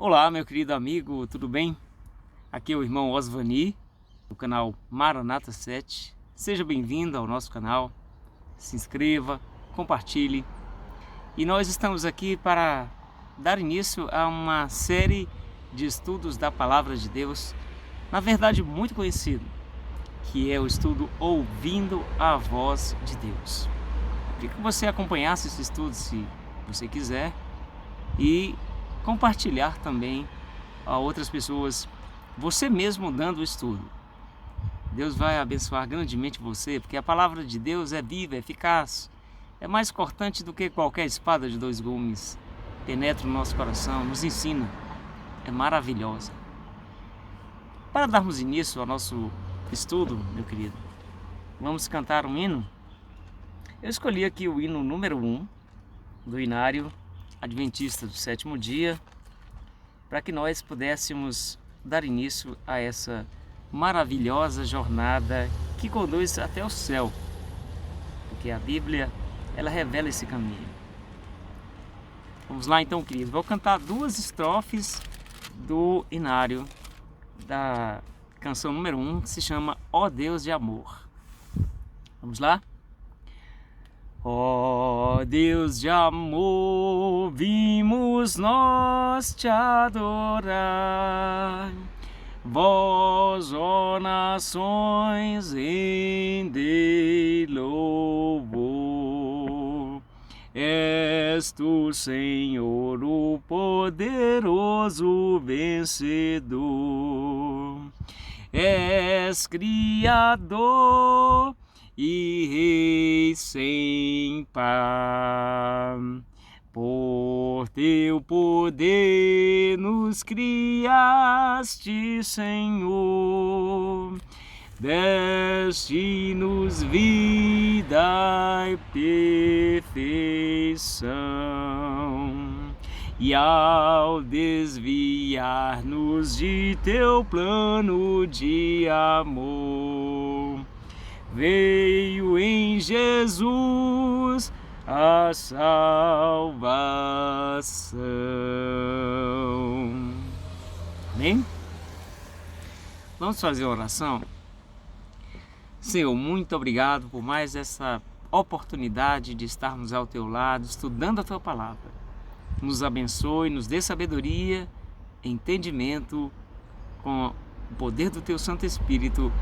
Olá, meu querido amigo, tudo bem? Aqui é o irmão Osvani, do canal Maranata 7. Seja bem-vindo ao nosso canal, se inscreva, compartilhe. E nós estamos aqui para dar início a uma série de estudos da Palavra de Deus, na verdade muito conhecido, que é o estudo Ouvindo a Voz de Deus. Queria que você acompanhasse esse estudo, se você quiser, e compartilhar também a outras pessoas, você mesmo dando o estudo. Deus vai abençoar grandemente você, porque a palavra de Deus é viva, é eficaz, é mais cortante do que qualquer espada de dois gumes, penetra no nosso coração, nos ensina, é maravilhosa. Para darmos início ao nosso estudo, meu querido, vamos cantar um hino. Eu escolhi aqui o hino número 1 do Inário Adventista do Sétimo Dia, para que nós pudéssemos dar início a essa maravilhosa jornada que conduz até o céu, porque a Bíblia, ela revela esse caminho. Vamos lá então, querido. Vou cantar duas estrofes do Inário, da canção número 1, que se chama Ó Deus de Amor. Vamos lá? Ó Deus de amor, vimos nós te adorar. Vós, ó nações, rendei louvor. És tu, Senhor, o poderoso vencedor. És Criador e Rei sem par. Por teu poder nos criaste, Senhor, deste-nos vida e perfeição, e ao desviar-nos de teu plano de amor, veio em Jesus a salvação. Amém? Vamos fazer a oração? Senhor, muito obrigado por mais essa oportunidade de estarmos ao teu lado, estudando a tua palavra. Nos abençoe, nos dê sabedoria, entendimento, com o poder do teu Santo Espírito.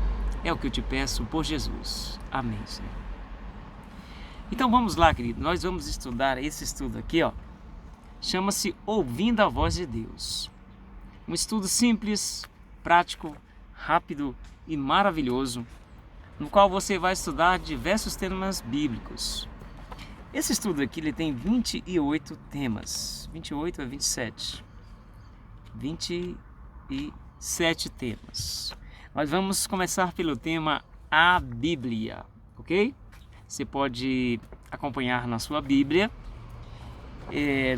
É o que eu te peço por Jesus. Amém, Senhor. Então vamos lá, querido. Nós vamos estudar esse estudo aqui, ó. Chama-se Ouvindo a Voz de Deus. Um estudo simples, prático, rápido e maravilhoso, no qual você vai estudar diversos temas bíblicos. Esse estudo aqui ele tem 28 temas. 28 a 27. 27 temas. Nós vamos começar pelo tema A Bíblia, ok? Você pode acompanhar na sua Bíblia,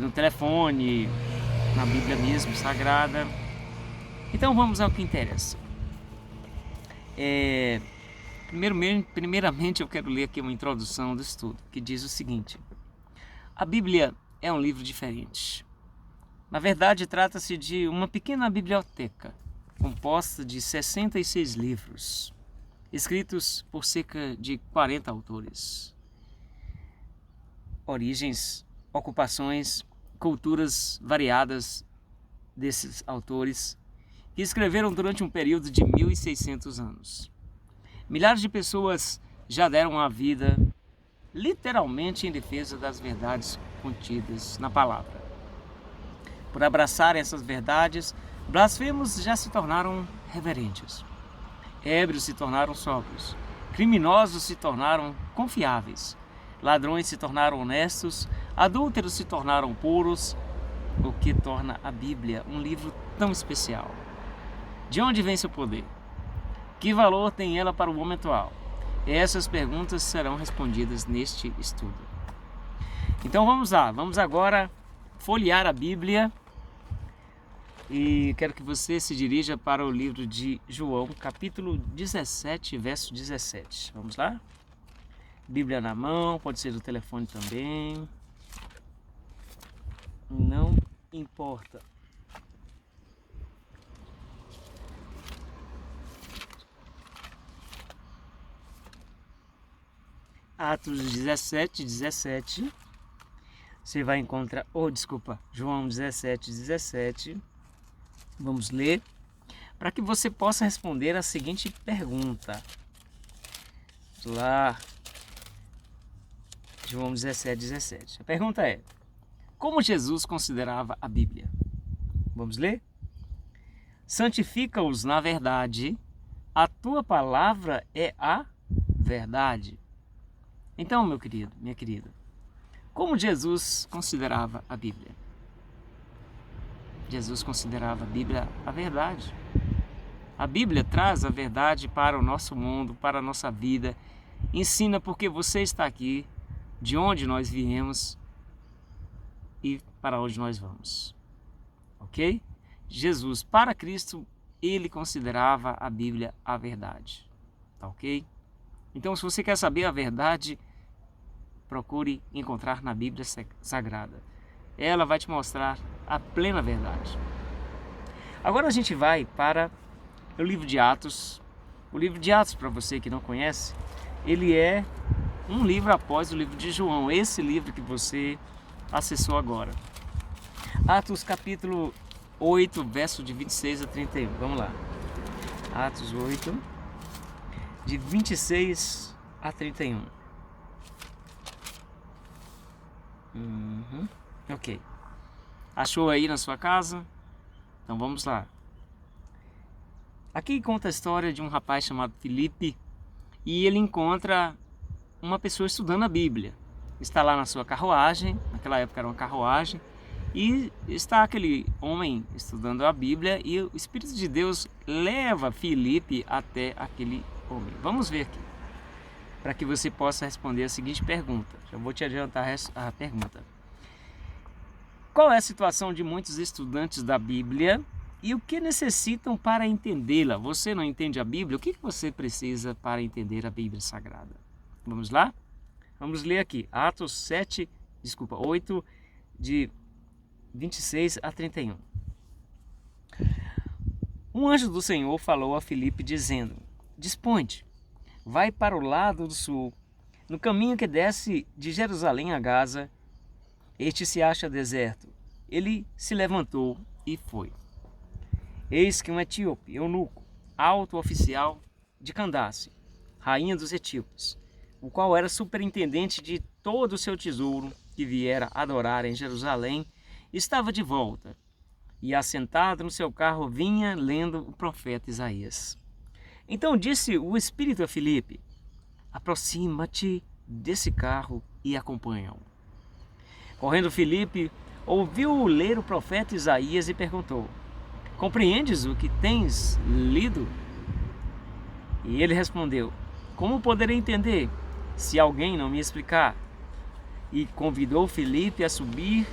no telefone, na Bíblia mesmo, sagrada. Então vamos ao que interessa. Primeiramente eu quero ler aqui uma introdução do estudo, que diz o seguinte: a Bíblia é um livro diferente. Na verdade, trata-se de uma pequena biblioteca, composta de 66 livros, escritos por cerca de 40 autores. Origens, ocupações, culturas variadas desses autores, que escreveram durante um período de 1.600 anos. Milhares de pessoas já deram a vida, literalmente, em defesa das verdades contidas na palavra. Por abraçar essas verdades, blasfemos já se tornaram reverentes. Ébrios se tornaram sóbrios, criminosos se tornaram confiáveis, ladrões se tornaram honestos, adúlteros se tornaram puros, o que torna a Bíblia um livro tão especial. De onde vem seu poder? Que valor tem ela para o homem atual? Essas perguntas serão respondidas neste estudo. Então vamos lá, vamos agora folhear a Bíblia. E quero que você se dirija para o livro de João, capítulo 17, verso 17. Vamos lá? Bíblia na mão, pode ser do telefone também. Não importa. Atos 17:17. Você vai encontrar, João 17:17. Vamos ler, para que você possa responder a seguinte pergunta. Vamos lá. João 17:17. A pergunta é: como Jesus considerava a Bíblia? Vamos ler? Santifica-os na verdade, a tua palavra é a verdade. Então, meu querido, minha querida, como Jesus considerava a Bíblia? Jesus considerava a Bíblia a verdade. A Bíblia traz a verdade para o nosso mundo, para a nossa vida. Ensina porque você está aqui, de onde nós viemos e para onde nós vamos. Ok? Jesus, para Cristo, ele considerava a Bíblia a verdade. Tá ok? Então, se você quer saber a verdade, procure encontrar na Bíblia Sagrada. Ela vai te mostrar a plena verdade. Agora a gente vai para o livro de Atos. O livro de Atos, para você que não conhece, ele é um livro após o livro de João. Esse livro que você acessou agora. Atos capítulo 8, verso de 26 a 31. Vamos lá. Atos 8, de 26 a 31. Ok. Achou aí na sua casa? Então vamos lá. Aqui conta a história de um rapaz chamado Filipe e ele encontra uma pessoa estudando a Bíblia. Está lá na sua carruagem, naquela época era uma carruagem, e está aquele homem estudando a Bíblia e o Espírito de Deus leva Filipe até aquele homem. Vamos ver aqui, para que você possa responder a seguinte pergunta. Já vou te adiantar a pergunta. Qual é a situação de muitos estudantes da Bíblia e o que necessitam para entendê-la? Você não entende a Bíblia? O que você precisa para entender a Bíblia Sagrada? Vamos lá? Vamos ler aqui. Atos 8, de 26 a 31. Um anjo do Senhor falou a Filipe dizendo: Dispõe-te, vai para o lado do sul, no caminho que desce de Jerusalém a Gaza. Este se acha deserto. Ele se levantou e foi. Eis que um etíope, eunuco, alto oficial de Candace, rainha dos etíopes, o qual era superintendente de todo o seu tesouro que viera adorar em Jerusalém, estava de volta e, assentado no seu carro, vinha lendo o profeta Isaías. Então disse o Espírito a Filipe: aproxima-te desse carro e acompanha-o. Correndo Filipe, ouviu-o ler o profeta Isaías e perguntou: compreendes o que tens lido? E ele respondeu: como poderei entender, se alguém não me explicar? E convidou Filipe a subir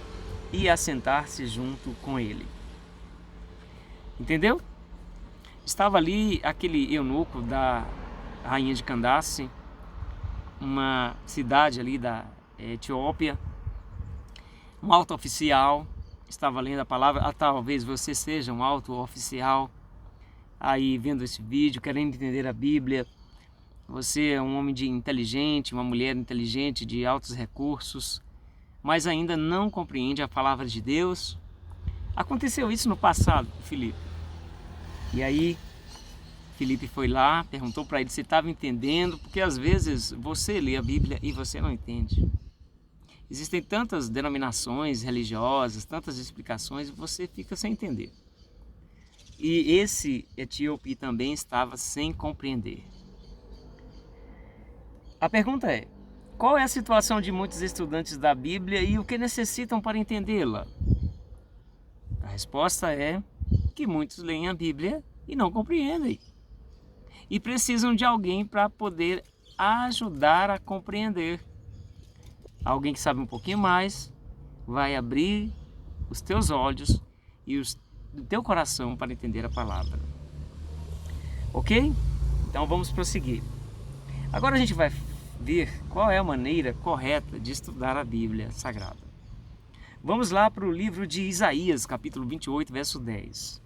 e a sentar-se junto com ele. Entendeu? Estava ali aquele eunuco da rainha de Candace, uma cidade ali da Etiópia, um alto oficial, estava lendo a palavra. Talvez você seja um alto oficial aí vendo esse vídeo, querendo entender a Bíblia. Você é um homem inteligente, uma mulher inteligente, de altos recursos, mas ainda não compreende a palavra de Deus. Aconteceu isso no passado com Filipe. E aí Filipe foi lá, perguntou para ele se estava entendendo, porque às vezes você lê a Bíblia e você não entende. Existem tantas denominações religiosas, tantas explicações, e você fica sem entender. E esse etíope também estava sem compreender. A pergunta é: qual é a situação de muitos estudantes da Bíblia e o que necessitam para entendê-la? A resposta é que muitos leem a Bíblia e não compreendem. E precisam de alguém para poder ajudar a compreender. Alguém que sabe um pouquinho mais vai abrir os teus olhos e o teu coração para entender a palavra. Ok? Então vamos prosseguir. Agora a gente vai ver qual é a maneira correta de estudar a Bíblia Sagrada. Vamos lá para o livro de Isaías, capítulo 28, verso 10.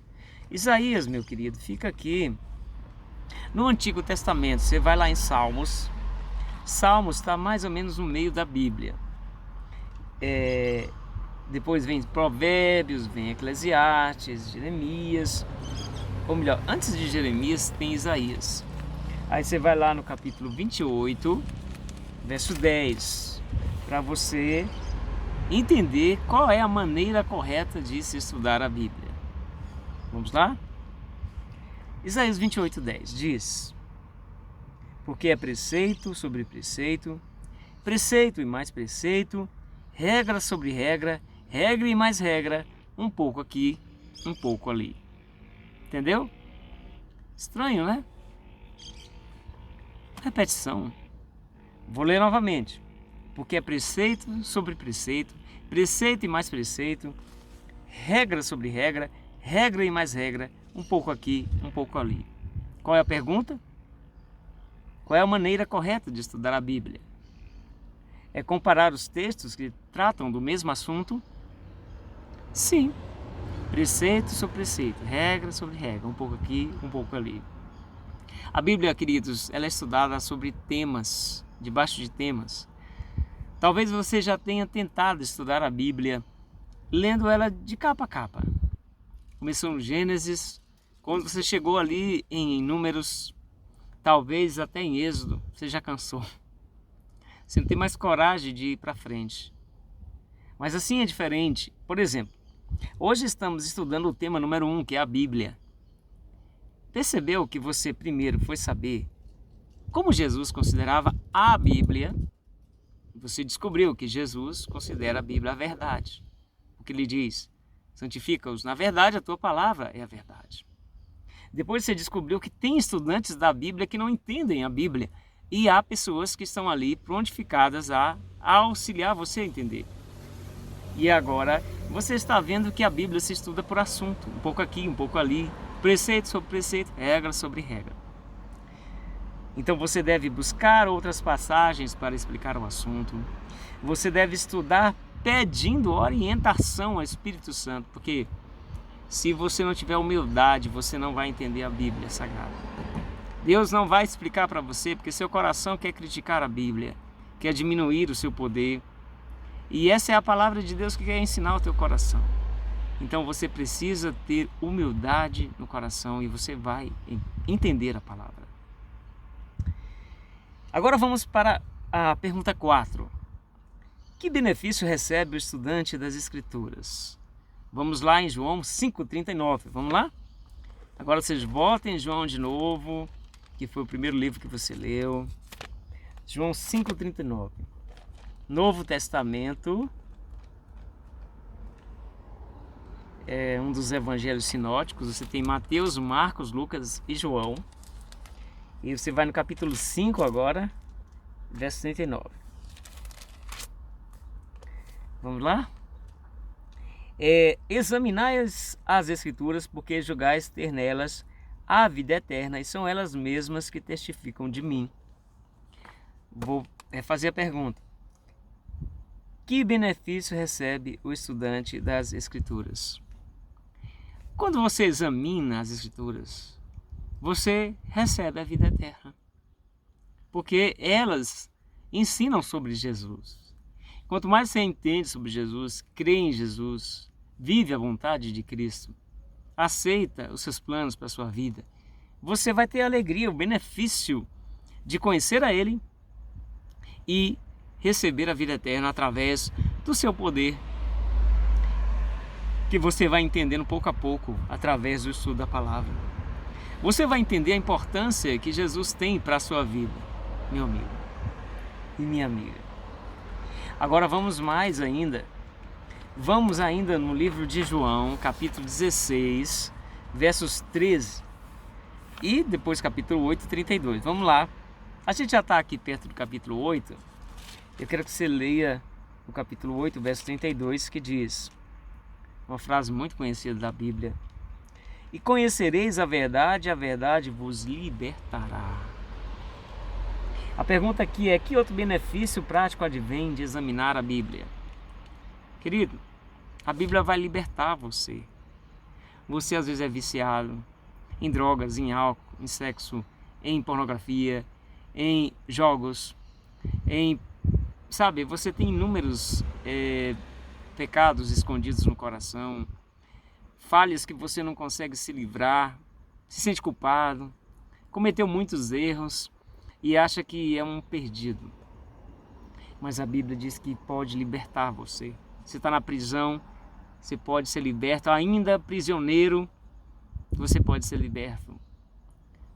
Isaías, meu querido, fica aqui no Antigo Testamento. Você vai lá em Salmos, Salmos está mais ou menos no meio da Bíblia. Depois vem Provérbios, vem Eclesiastes, Jeremias. Ou melhor, antes de Jeremias tem Isaías. Aí você vai lá no capítulo 28, verso 10, para você entender qual é a maneira correta de se estudar a Bíblia. Vamos lá? Isaías 28, 10 diz: porque é preceito sobre preceito, preceito e mais preceito, regra sobre regra, regra e mais regra, um pouco aqui, um pouco ali. Entendeu? Estranho, né? Repetição. Vou ler novamente. Porque é preceito sobre preceito, preceito e mais preceito, regra sobre regra, regra e mais regra, um pouco aqui, um pouco ali. Qual é a pergunta? Qual é a maneira correta de estudar a Bíblia? É comparar os textos que tratam do mesmo assunto? Sim. Preceito sobre preceito, regra sobre regra, um pouco aqui, um pouco ali. A Bíblia, queridos, ela é estudada sobre temas, debaixo de temas. Talvez você já tenha tentado estudar a Bíblia lendo ela de capa a capa. Começou no Gênesis, quando você chegou ali em Números, talvez até em Êxodo, você já cansou. Você não tem mais coragem de ir para frente. Mas assim é diferente. Por exemplo, hoje estamos estudando o tema número 1, que é a Bíblia. Percebeu que você primeiro foi saber como Jesus considerava a Bíblia? Você descobriu que Jesus considera a Bíblia a verdade. O que ele diz? Santifica-os. Na verdade, a tua palavra é a verdade. Depois você descobriu que tem estudantes da Bíblia que não entendem a Bíblia. E há pessoas que estão ali prontificadas a auxiliar você a entender. E agora você está vendo que a Bíblia se estuda por assunto. Um pouco aqui, um pouco ali. Preceito sobre preceito, regra sobre regra. Então você deve buscar outras passagens para explicar o assunto. Você deve estudar pedindo orientação ao Espírito Santo. Porque se você não tiver humildade, você não vai entender a Bíblia Sagrada. Deus não vai explicar para você porque seu coração quer criticar a Bíblia, quer diminuir o seu poder. E essa é a palavra de Deus que quer ensinar o teu coração. Então você precisa ter humildade no coração e você vai entender a palavra. Agora vamos para a pergunta 4. Que benefício recebe o estudante das Escrituras? Vamos lá em João 5,39. Vamos lá? Agora vocês voltem em João de novo, que foi o primeiro livro que você leu. João 5,39. Novo Testamento. É um dos evangelhos sinóticos. Você tem Mateus, Marcos, Lucas e João. E você vai no capítulo 5 agora, verso 39. Vamos lá? Examinai as Escrituras, porque julgais ter nelas a vida eterna, e são elas mesmas que testificam de mim. Vou fazer a pergunta. Que benefício recebe o estudante das Escrituras? Quando você examina as Escrituras, você recebe a vida eterna. Porque elas ensinam sobre Jesus. Quanto mais você entende sobre Jesus, crê em Jesus, vive a vontade de Cristo, aceita os seus planos para a sua vida, você vai ter a alegria, o benefício de conhecer a Ele e receber a vida eterna através do seu poder, que você vai entendendo pouco a pouco através do estudo da palavra. Você vai entender a importância que Jesus tem para a sua vida, meu amigo e minha amiga. Agora vamos mais ainda. Vamos ainda no livro de João, capítulo 16, versos 13 e depois capítulo 8, 32. Vamos lá. A gente já está aqui perto do capítulo 8. Eu quero que você leia o capítulo 8, verso 32, que diz, uma frase muito conhecida da Bíblia: e conhecereis a verdade vos libertará. A pergunta aqui é: que outro benefício prático advém de examinar a Bíblia? Querido, a Bíblia vai libertar você. Você às vezes é viciado em drogas, em álcool, em sexo, em pornografia, em jogos. Sabe, você tem inúmeros pecados escondidos no coração, falhas que você não consegue se livrar, se sente culpado, cometeu muitos erros e acha que é um perdido. Mas a Bíblia diz que pode libertar você. Você está na prisão, você pode ser liberto, ainda prisioneiro, você pode ser liberto.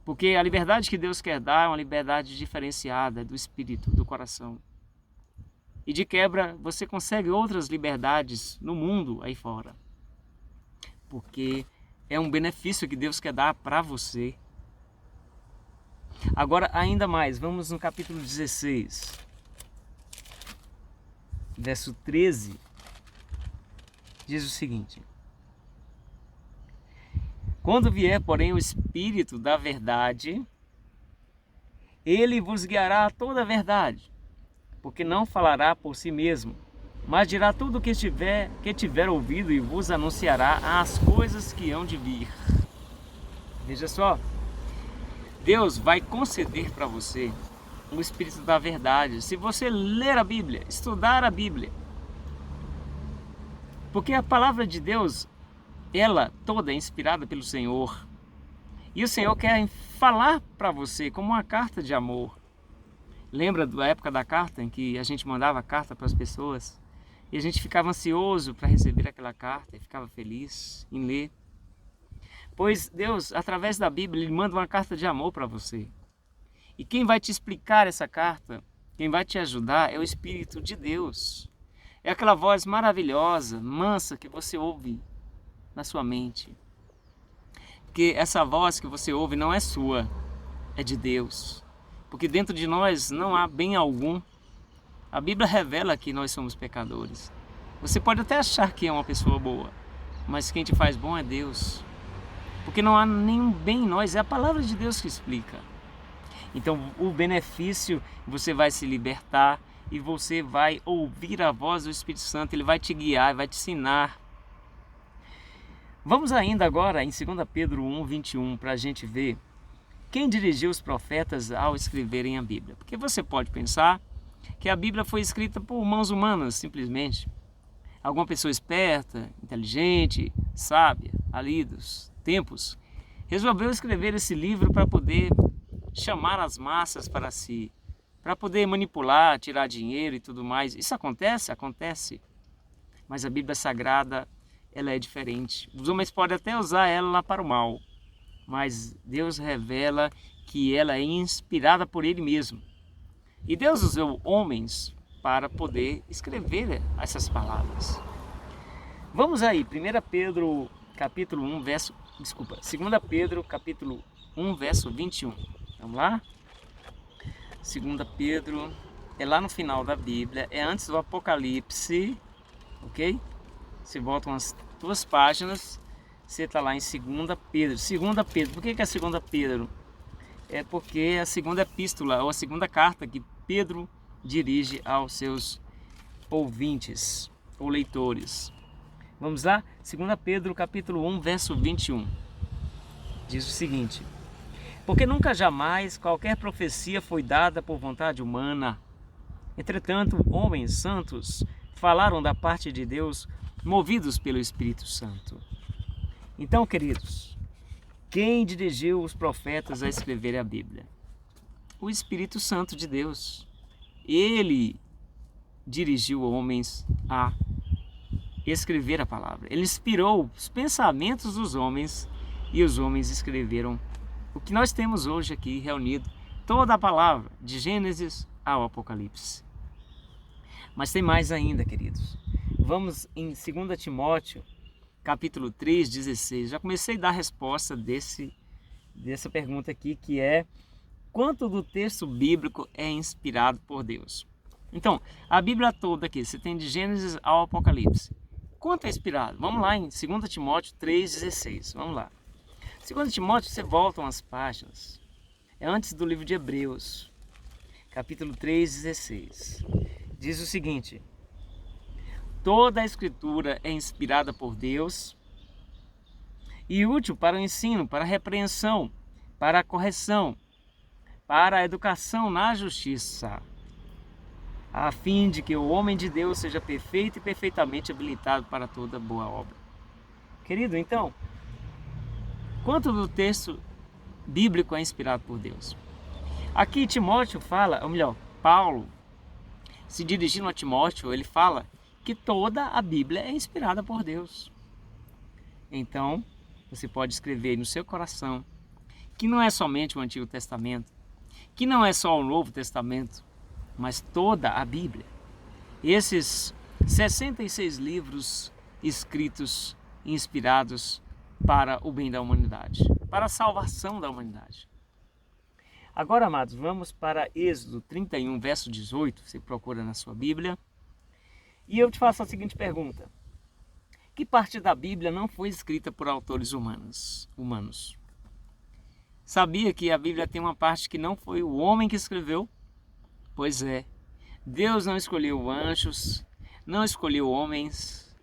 Porque a liberdade que Deus quer dar é uma liberdade diferenciada do espírito, do coração. E de quebra, você consegue outras liberdades no mundo aí fora. Porque é um benefício que Deus quer dar para você. Agora, ainda mais, vamos no capítulo 16, verso 13, diz o seguinte: quando vier, porém, o Espírito da verdade, ele vos guiará a toda a verdade, porque não falará por si mesmo, mas dirá tudo o que tiver ouvido e vos anunciará as coisas que hão de vir. Veja só, Deus vai conceder para você o Espírito da verdade, se você ler a Bíblia, estudar a Bíblia. Porque a palavra de Deus, ela toda é inspirada pelo Senhor. E o Senhor quer falar para você como uma carta de amor. Lembra da época da carta, em que a gente mandava carta para as pessoas? E a gente ficava ansioso para receber aquela carta e ficava feliz em ler. Pois Deus, através da Bíblia, Ele manda uma carta de amor para você. E quem vai te explicar essa carta, quem vai te ajudar é o Espírito de Deus. É aquela voz maravilhosa, mansa, que você ouve na sua mente. Porque essa voz que você ouve não é sua, é de Deus. Porque dentro de nós não há bem algum. A Bíblia revela que nós somos pecadores. Você pode até achar que é uma pessoa boa, mas quem te faz bom é Deus. Porque não há nenhum bem em nós, é a palavra de Deus que explica. Então o benefício, você vai se libertar e você vai ouvir a voz do Espírito Santo, ele vai te guiar, vai te ensinar. Vamos ainda agora em 2 Pedro 1:21 para a gente ver quem dirigiu os profetas ao escreverem a Bíblia. Porque você pode pensar que a Bíblia foi escrita por mãos humanas, simplesmente. Alguma pessoa esperta, inteligente, sábia, ali dos tempos, resolveu escrever esse livro para poder chamar as massas para si, para poder manipular, tirar dinheiro e tudo mais. Isso acontece? Acontece. Mas a Bíblia Sagrada, ela é diferente. Os homens podem até usar ela lá para o mal, mas Deus revela que ela é inspirada por Ele mesmo. E Deus usou homens para poder escrever essas palavras. Vamos aí, 2 Pedro capítulo 1, verso 21. Vamos lá? 2 Pedro, é lá no final da Bíblia, é antes do Apocalipse, ok? Você volta umas 2 páginas, você está lá em 2 Pedro. 2 Pedro, por que é 2 Pedro? É porque é a segunda epístola, ou a segunda carta que Pedro dirige aos seus ouvintes, ou leitores. Vamos lá? 2 Pedro capítulo 1, verso 21. Diz o seguinte: porque nunca jamais qualquer profecia foi dada por vontade humana. Entretanto, homens santos falaram da parte de Deus, movidos pelo Espírito Santo. Então, queridos, quem dirigiu os profetas a escrever a Bíblia? O Espírito Santo de Deus. Ele dirigiu homens a escrever a palavra. Ele inspirou os pensamentos dos homens e os homens escreveram o que nós temos hoje aqui reunido, toda a palavra, de Gênesis ao Apocalipse. Mas tem mais ainda, queridos. Vamos em 2 Timóteo, capítulo 3:16. Já comecei a dar a resposta dessa pergunta aqui, que é: quanto do texto bíblico é inspirado por Deus? Então, a Bíblia toda aqui, você tem de Gênesis ao Apocalipse. Quanto é inspirado? Vamos lá em 2 Timóteo 3:16. Vamos lá. 2 Timóteo, você volta umas páginas. É antes do livro de Hebreus, capítulo 3:16. Diz o seguinte: toda a Escritura é inspirada por Deus e útil para o ensino, para a repreensão, para a correção, para a educação na justiça. a fim de que o homem de Deus seja perfeito e perfeitamente habilitado para toda boa obra. Querido, então, quanto do texto bíblico é inspirado por Deus? Aqui Timóteo fala, ou melhor, Paulo, se dirigindo a Timóteo, ele fala que toda a Bíblia é inspirada por Deus. Então, você pode escrever no seu coração que não é somente o Antigo Testamento, que não é só o Novo Testamento, mas toda a Bíblia. Esses 66 livros escritos, inspirados para o bem da humanidade, para a salvação da humanidade. Agora, amados, vamos para Êxodo 31, verso 18, você procura na sua Bíblia, e eu te faço a seguinte pergunta: que parte da Bíblia não foi escrita por autores humanos? Sabia que a Bíblia tem uma parte que não foi o homem que escreveu? Pois é, Deus não escolheu anjos, não escolheu homens,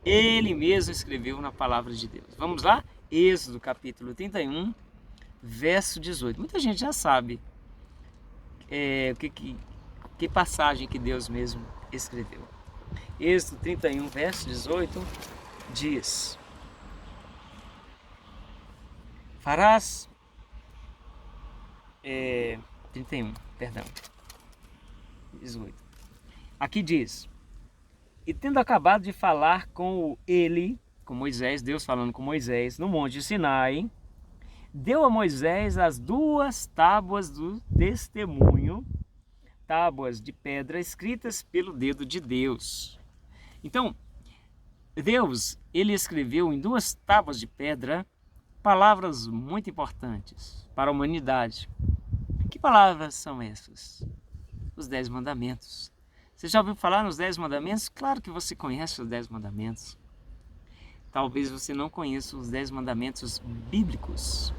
Ele mesmo escreveu na palavra de Deus. Vamos lá? Êxodo capítulo 31, verso 18. Muita gente já sabe que passagem que Deus mesmo escreveu. Êxodo 31, verso 18 diz: farás 18. Aqui diz: e tendo acabado de falar com Moisés, Deus falando com Moisés no monte Sinai, deu a Moisés as 2 tábuas do testemunho, tábuas de pedra escritas pelo dedo de Deus. Então, Deus, ele escreveu em 2 tábuas de pedra palavras muito importantes para a humanidade. Que palavras são essas? Os 10 mandamentos. Você já ouviu falar nos 10 mandamentos? Claro que você conhece os 10 mandamentos. Talvez você não conheça os 10 mandamentos bíblicos.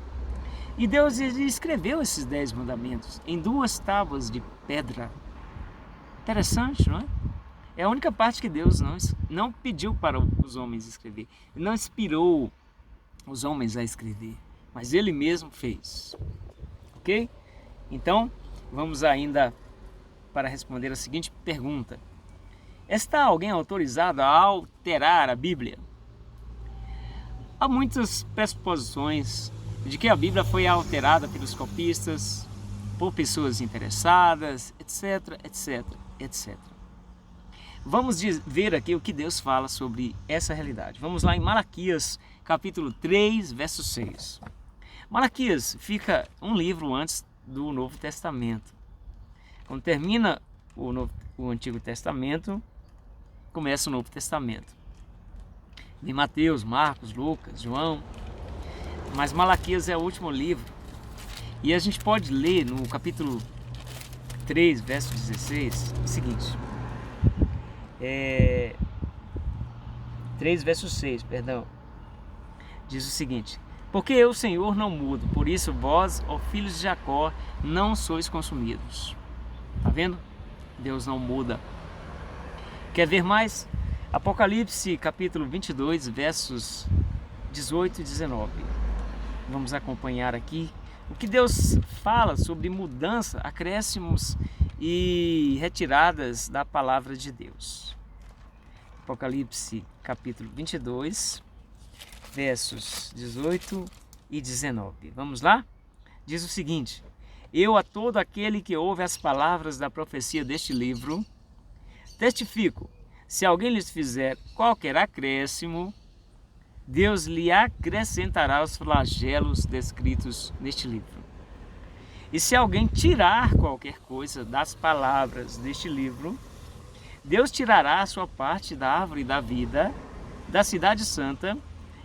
E Deus escreveu esses 10 mandamentos em 2 tábuas de pedra. Interessante, não é? É a única parte que Deus não pediu para os homens escrever. Ele não inspirou os homens a escrever, mas Ele mesmo fez. Ok? Então, vamos ainda para responder a seguinte pergunta: está alguém autorizado a alterar a Bíblia? Há muitas pressuposições de que a Bíblia foi alterada pelos copistas, por pessoas interessadas, etc, etc, etc. Vamos ver aqui o que Deus fala sobre essa realidade. Vamos lá em Malaquias, capítulo 3, verso 6. Malaquias fica um livro antes do Novo Testamento. Quando termina o Antigo Testamento, começa o Novo Testamento. Em Mateus, Marcos, Lucas, João. Mas Malaquias é o último livro. E a gente pode ler no capítulo 3, verso 16, o seguinte. 3, verso 6, perdão. Diz o seguinte: porque eu, Senhor, não mudo, por isso vós, ó filhos de Jacó, não sois consumidos. Tá vendo? Deus não muda. Quer ver mais? Apocalipse capítulo 22, versos 18 e 19. Vamos acompanhar aqui o que Deus fala sobre mudança, acréscimos e retiradas da palavra de Deus. Apocalipse capítulo 22, versos 18 e 19. Vamos lá? Diz o seguinte: eu a todo aquele que ouve as palavras da profecia deste livro, testifico, se alguém lhes fizer qualquer acréscimo, Deus lhe acrescentará os flagelos descritos neste livro. E se alguém tirar qualquer coisa das palavras deste livro, Deus tirará a sua parte da árvore da vida, da cidade santa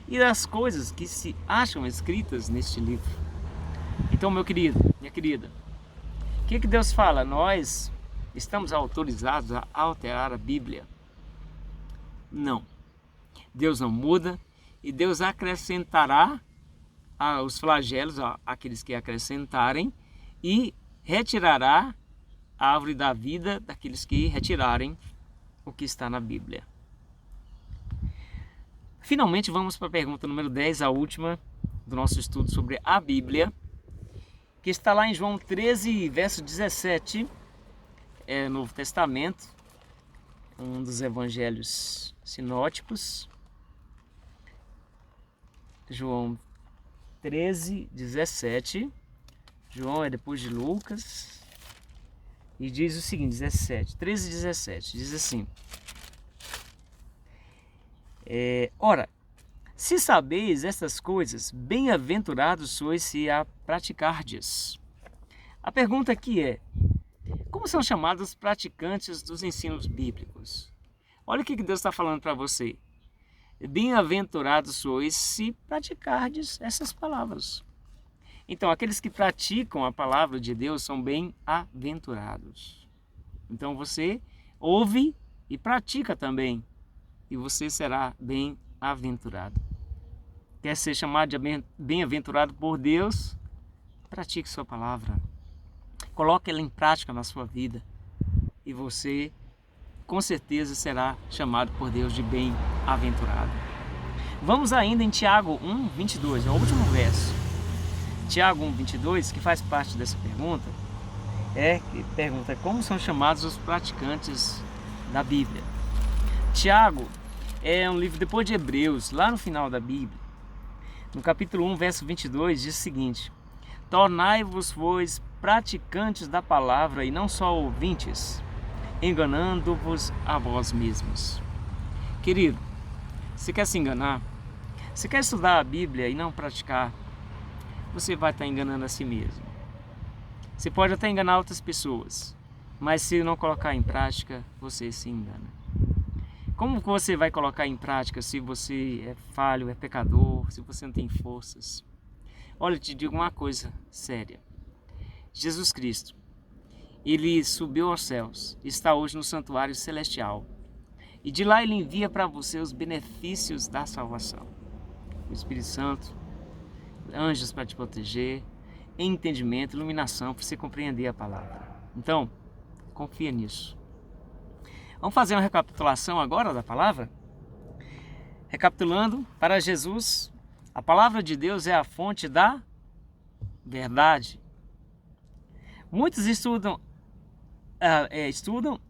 e das coisas que se acham escritas neste livro. Então, meu querido, minha querida, o que Deus fala? Nós estamos autorizados a alterar a Bíblia? Não. Deus não muda e Deus acrescentará os flagelos àqueles que acrescentarem e retirará a árvore da vida daqueles que retirarem o que está na Bíblia. Finalmente, vamos para a pergunta número 10, a última do nosso estudo sobre a Bíblia, que está lá em João 13, verso 17. é Novo Testamento, um dos evangelhos sinóticos, João 13, 17. João é depois de Lucas. E diz o seguinte, 13 e 17. Diz assim: ora, se sabeis estas coisas, bem-aventurados sois se a praticardes. A pergunta aqui é: como são chamados os praticantes dos ensinos bíblicos? Olha o que Deus está falando para você. Bem-aventurados sois se praticardes essas palavras. Então, aqueles que praticam a palavra de Deus são bem-aventurados. Então, você ouve e pratica também, e você será bem-aventurado. Quer ser chamado de bem-aventurado por Deus? Pratique sua palavra. Coloque ela em prática na sua vida, e você com certeza será chamado por Deus de bem-aventurado. Vamos ainda em Tiago 1, 22, é o último verso. Tiago 1, 22, que faz parte dessa pergunta, que pergunta como são chamados os praticantes da Bíblia. Tiago é um livro depois de Hebreus, lá no final da Bíblia. No capítulo 1, verso 22, diz o seguinte: tornai-vos, pois, praticantes da palavra e não só ouvintes, enganando-vos a vós mesmos. Querido, você quer se enganar? Você quer estudar a Bíblia e não praticar? Você vai estar enganando a si mesmo. Você pode até enganar outras pessoas, mas se não colocar em prática, você se engana. Como você vai colocar em prática se você é falho, é pecador, se você não tem forças? Olha, eu te digo uma coisa séria. Jesus Cristo, Ele subiu aos céus, está hoje no santuário celestial. E de lá Ele envia para você os benefícios da salvação. O Espírito Santo, anjos para te proteger, entendimento, iluminação para você compreender a palavra. Então, confia nisso. Vamos fazer uma recapitulação agora da palavra? Recapitulando, para Jesus, a palavra de Deus é a fonte da verdade. Muitos estudam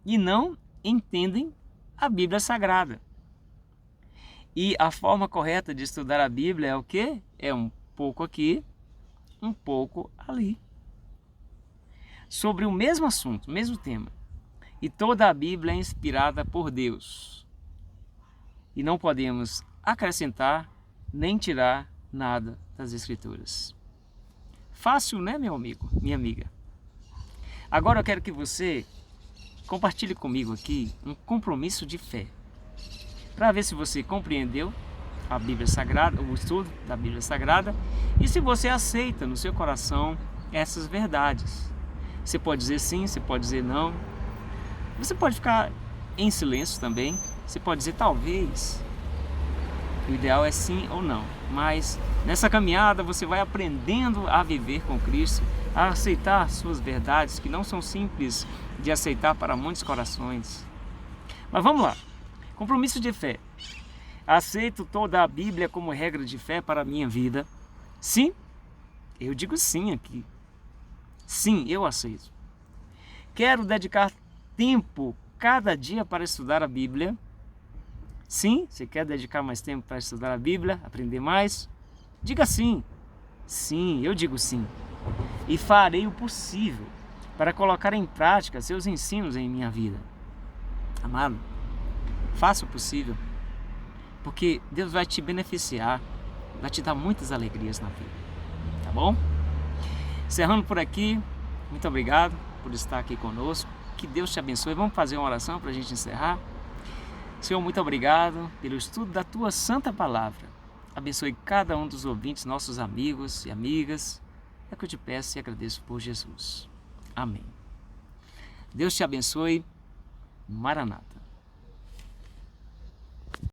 e não entendem a Bíblia Sagrada. E a forma correta de estudar a Bíblia é o quê? É um pouco aqui, um pouco ali. Sobre o mesmo assunto, o mesmo tema. E toda a Bíblia é inspirada por Deus. E não podemos acrescentar nem tirar nada das Escrituras. Fácil, né, meu amigo, minha amiga? Agora eu quero que você compartilhe comigo aqui um compromisso de fé, para ver se você compreendeu a Bíblia Sagrada, o estudo da Bíblia Sagrada, e se você aceita no seu coração essas verdades. Você pode dizer sim, você pode dizer não, você pode ficar em silêncio também, você pode dizer talvez. O ideal é sim ou não, mas nessa caminhada você vai aprendendo a viver com Cristo, a aceitar suas verdades, que não são simples de aceitar para muitos corações. Mas vamos lá, compromisso de fé. Aceito toda a Bíblia como regra de fé para a minha vida? Sim, eu digo sim aqui. Sim, eu aceito. Quero dedicar tempo cada dia para estudar a Bíblia? Sim, você quer dedicar mais tempo para estudar a Bíblia, aprender mais? Diga sim. Sim, eu digo sim. E farei o possível para colocar em prática seus ensinos em minha vida. Amado, faça o possível, porque Deus vai te beneficiar, vai te dar muitas alegrias na vida, tá bom? Encerrando por aqui, muito obrigado por estar aqui conosco, que Deus te abençoe. Vamos fazer uma oração para a gente encerrar. Senhor, muito obrigado pelo estudo da Tua Santa Palavra. Abençoe cada um dos ouvintes, nossos amigos e amigas. É o que eu te peço e agradeço por Jesus. Amém. Deus te abençoe. Maranata.